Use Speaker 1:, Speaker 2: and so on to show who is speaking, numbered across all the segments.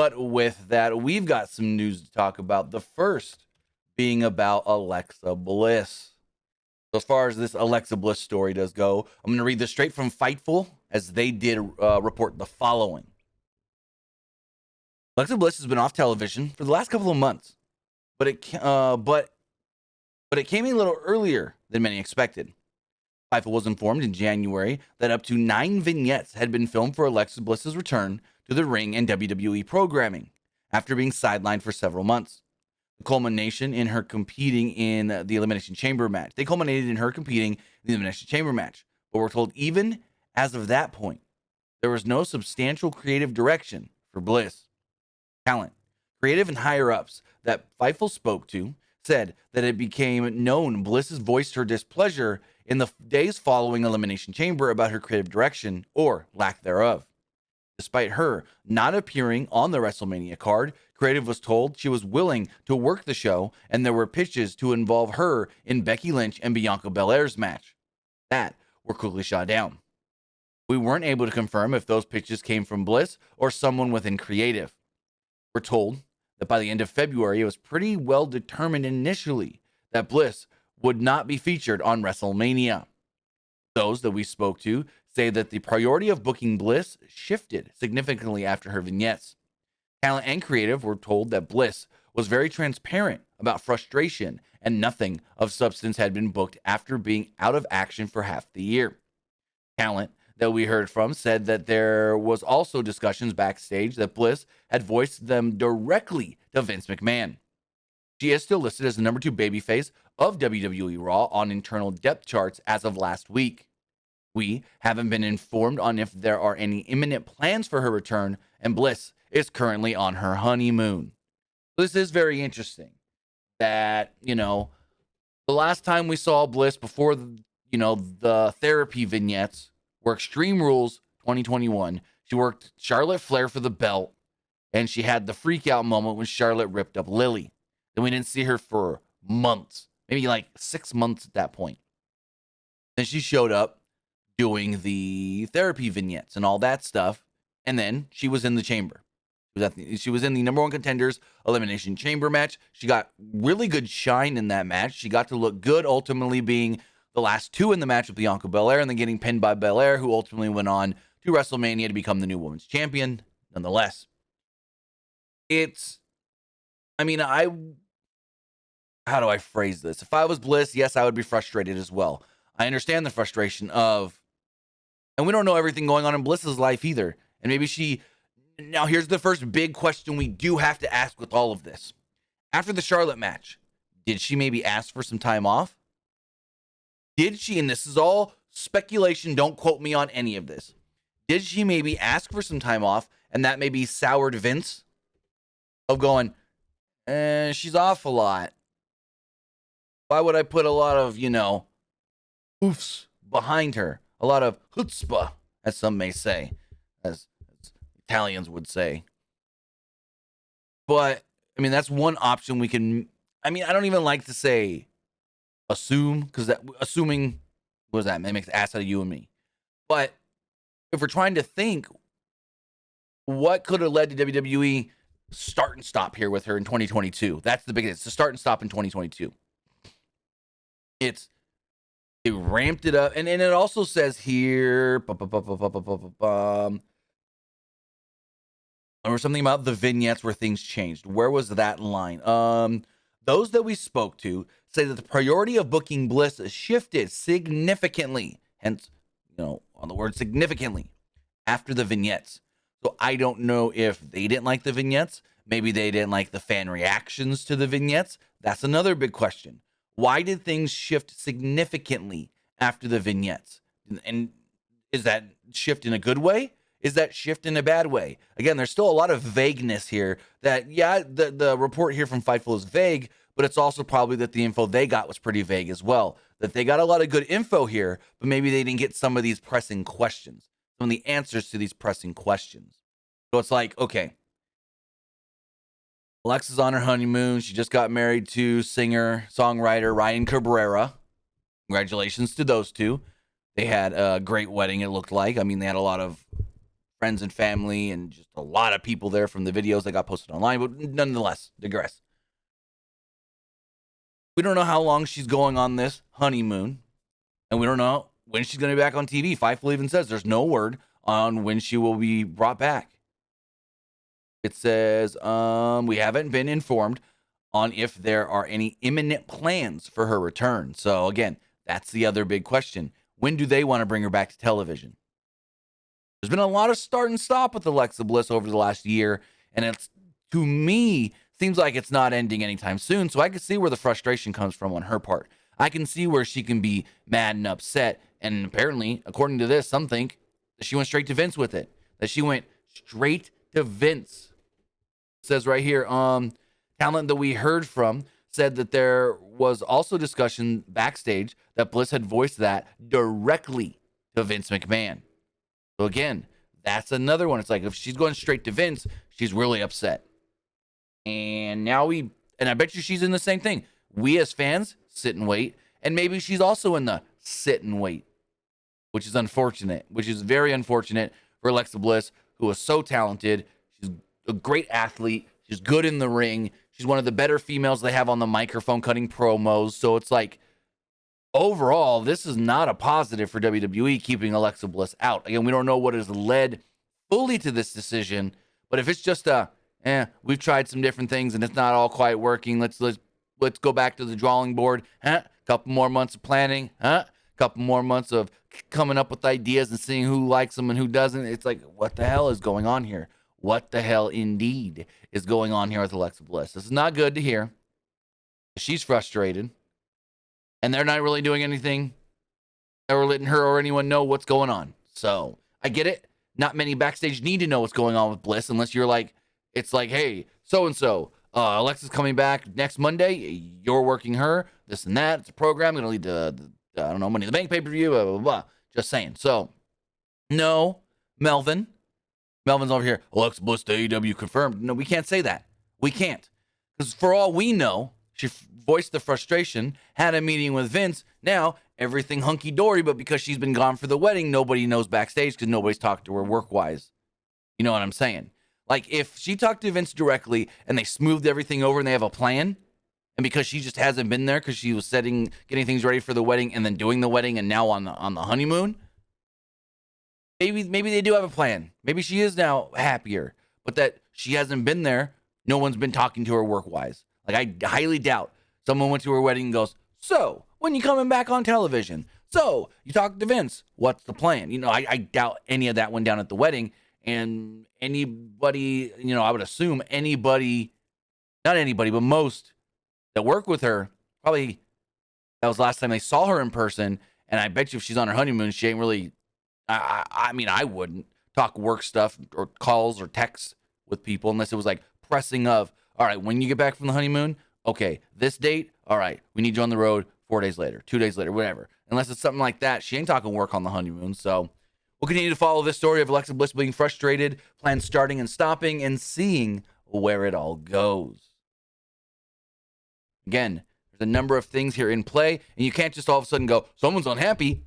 Speaker 1: But with that, we've got some news to talk about. The first being about Alexa Bliss. So as far as this Alexa Bliss story does go, I'm going to read this straight from Fightful, as they did report the following. Alexa Bliss has been off television for the last couple of months, but it came a little earlier than many expected. Fightful was informed in January that up to 9 vignettes had been filmed for Alexa Bliss's return to the ring and WWE programming after being sidelined for several months. The culmination in her competing in the Elimination Chamber match. They culminated in her competing in the Elimination Chamber match. But we're told even as of that point, there was no substantial creative direction for Bliss. Talent, creative and higher-ups that Fightful spoke to said that it became known Bliss has voiced her displeasure in the days following Elimination Chamber about her creative direction, or lack thereof. Despite her not appearing on the WrestleMania card, Creative was told she was willing to work the show, and there were pitches to involve her in Becky Lynch and Bianca Belair's match. That were quickly shot down. We weren't able to confirm if those pitches came from Bliss or someone within Creative. We're told that by the end of February, it was pretty well determined initially that Bliss would not be featured on WrestleMania. Those that we spoke to say that the priority of booking Bliss shifted significantly after her vignettes. Talent and Creative were told that Bliss was very transparent about frustration and nothing of substance had been booked after being out of action for half the year. Talent that we heard from said that there was also discussions backstage that Bliss had voiced them directly to Vince McMahon. She is still listed as the number 2 babyface of WWE Raw on internal depth charts as of last week. We haven't been informed on if there are any imminent plans for her return, and Bliss is currently on her honeymoon. This is very interesting that, the last time we saw Bliss before, the therapy vignettes were Extreme Rules 2021. She worked Charlotte Flair for the belt, and she had the freak out moment when Charlotte ripped up Lily. Then we didn't see her for months, maybe like 6 months at that point. Then she showed up doing the therapy vignettes and all that stuff, and then she was in the chamber. She was in the number 1 contenders Elimination Chamber match. She got really good shine in that match. She got to look good, ultimately being the last 2 in the match with Bianca Belair, and then getting pinned by Belair, who ultimately went on to WrestleMania to become the new women's champion. Nonetheless, how do I phrase this? If I was Bliss, yes, I would be frustrated as well. I understand the frustration of, and we don't know everything going on in Bliss's life either. And maybe now here's the first big question we do have to ask with all of this. After the Charlotte match, did she maybe ask for some time off? Did she, and this is all speculation, don't quote me on any of this. Did she maybe ask for some time off, and that maybe soured Vince of going, she's off a lot. Why would I put a lot of, oofs behind her? A lot of chutzpah, as some may say, as Italians would say. But, that's one option we can, I don't even like to say assume, because assuming, what is that? It makes an ass out of you and me. But if we're trying to think, what could have led to WWE start and stop here with her in 2022? That's the biggest. It's the start and stop in 2022. They ramped it up, and it also says here, or something about the vignettes where things changed. Where was that line? Those that we spoke to say that the priority of booking Bliss shifted significantly, hence, on the word significantly, after the vignettes. So I don't know if they didn't like the vignettes. Maybe they didn't like the fan reactions to the vignettes. That's another big question. Why did things shift significantly after the vignettes? And is that shift in a good way? Is that shift in a bad way? Again, there's still a lot of vagueness here that, the report here from Fightful is vague, but it's also probably that the info they got was pretty vague as well. That they got a lot of good info here, but maybe they didn't get some of these pressing questions, some of the answers to these pressing questions. So it's like, okay, Alexa's on her honeymoon. She just got married to singer-songwriter Ryan Cabrera. Congratulations to those two. They had a great wedding, it looked like. They had a lot of friends and family and just a lot of people there from the videos that got posted online, but nonetheless, digress. We don't know how long she's going on this honeymoon, and we don't know when she's going to be back on TV. Fightful even says there's no word on when she will be brought back. It says, we haven't been informed on if there are any imminent plans for her return. So again, that's the other big question. When do they want to bring her back to television? There's been a lot of start and stop with Alexa Bliss over the last year, and it's, to me, seems like it's not ending anytime soon. So I can see where the frustration comes from on her part. I can see where she can be mad and upset. And apparently, according to this, some think that she went straight to Vince with it. That she went straight to Vince. It says right here, talent that we heard from said that there was also discussion backstage that Bliss had voiced that directly to Vince McMahon. So again, that's another one. It's like if she's going straight to Vince, she's really upset. And now and I bet you she's in the same thing. We as fans sit and wait, and maybe she's also in the sit and wait, which is unfortunate, which is very unfortunate for Alexa Bliss, who is so talented. She's a great athlete. She's good in the ring. She's one of the better females they have on the microphone cutting promos. So it's like, overall, this is not a positive for WWE keeping Alexa Bliss out. Again, we don't know what has led fully to this decision, but if it's just we've tried some different things and it's not all quite working, let's go back to the drawing board. Couple more months of planning. Couple more months of coming up with ideas and seeing who likes them and who doesn't. It's like, what the hell is going on here? What the hell indeed is going on here with Alexa Bliss? This is not good to hear. She's frustrated. And they're not really doing anything or letting her or anyone know what's going on. So I get it. Not many backstage need to know what's going on with Bliss unless you're like, it's like, hey, so-and-so, Alexa's coming back next Monday. You're working her, this and that. It's a program going to lead to, I don't know, Money in the Bank pay-per-view, blah, blah, blah. Just saying. So, no, Melvin's over here. Alexa Bliss to AEW confirmed. No, we can't say that. We can't. Because for all we know, she voiced the frustration, had a meeting with Vince. Now, everything hunky-dory, but because she's been gone for the wedding, nobody knows backstage because nobody's talked to her work-wise. You know what I'm saying? Like, if she talked to Vince directly and they smoothed everything over and they have a plan, and because she just hasn't been there because she was getting things ready for the wedding and then doing the wedding and now on the honeymoon, maybe they do have a plan. Maybe she is now happier, but that she hasn't been there, no one's been talking to her work-wise. Like, I highly doubt someone went to her wedding and goes, so, when you coming back on television? So, you talked to Vince. What's the plan? You know, I doubt any of that went down at the wedding. And anybody, you know, I would assume anybody, not anybody, but most that work with her, probably that was the last time they saw her in person. And I bet you if she's on her honeymoon, she ain't really, I mean, I wouldn't talk work stuff or calls or texts with people unless it was like pressing of, all right, when you get back from the honeymoon, okay, this date, all right, we need you on the road 4 days later, 2 days later, whatever. Unless it's something like that, she ain't talking work on the honeymoon. So we'll continue to follow this story of Alexa Bliss being frustrated, plans starting and stopping, and seeing where it all goes. Again, there's a number of things here in play, and you can't just all of a sudden go, someone's unhappy,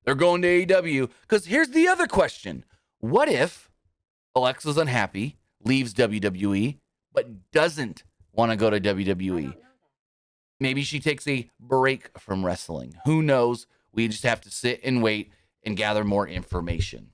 Speaker 1: they're going to AEW. Because here's the other question. What if Alexa's unhappy, leaves WWE, but doesn't want to go to WWE? Maybe she takes a break from wrestling. Who knows? We just have to sit and wait and gather more information.